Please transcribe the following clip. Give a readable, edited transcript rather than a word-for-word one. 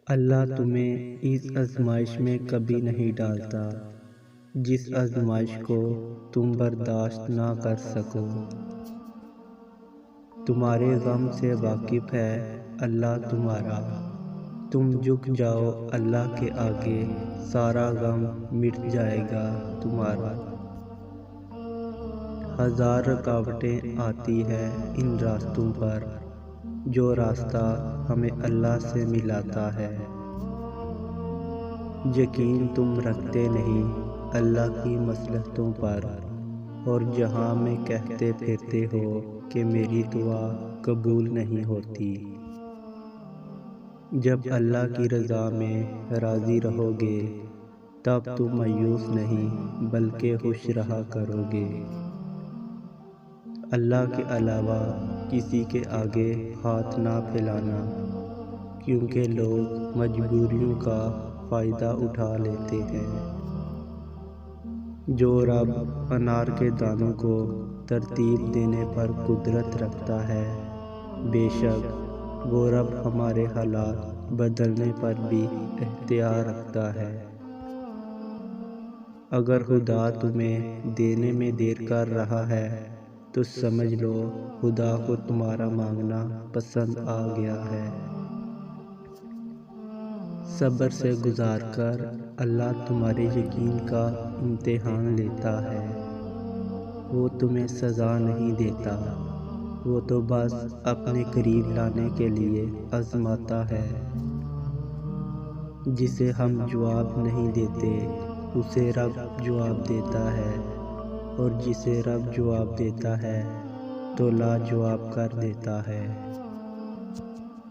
اللہ تمہیں اس آزمائش میں کبھی نہیں ڈالتا جس آزمائش کو تم برداشت نہ کر سکو۔ تمہارے غم سے واقف ہے اللہ تمہارا، تم جھک جاؤ اللہ کے آگے، سارا غم مٹ جائے گا تمہارا۔ ہزار رکاوٹیں آتی ہیں ان راستوں پر، جو راستہ ہمیں اللہ سے ملاتا ہے۔ یقین تم رکھتے نہیں اللہ کی مصلحتوں پر، اور جہاں میں کہتے پھرتے ہو کہ میری دعا قبول نہیں ہوتی۔ جب اللہ کی رضا میں راضی رہو گے تب تم مایوس نہیں بلکہ خوش رہا کرو گے۔ اللہ کے علاوہ کسی کے آگے ہاتھ نہ پھیلانا، کیونکہ لوگ مجبوریوں کا فائدہ اٹھا لیتے ہیں۔ جو رب انار کے دانوں کو ترتیب دینے پر قدرت رکھتا ہے، بے شک وہ رب ہمارے حالات بدلنے پر بھی اختیار رکھتا ہے۔ اگر خدا تمہیں دینے میں دیر کر رہا ہے تو سمجھ لو خدا کو تمہارا مانگنا پسند آ گیا ہے۔ صبر سے گزار کر اللہ تمہارے یقین کا امتحان لیتا ہے۔ وہ تمہیں سزا نہیں دیتا، وہ تو بس اپنے قریب لانے کے لیے آزماتا ہے۔ جسے ہم جواب نہیں دیتے اسے رب جواب دیتا ہے، اور جسے رب جواب دیتا ہے تو لاجواب کر دیتا ہے۔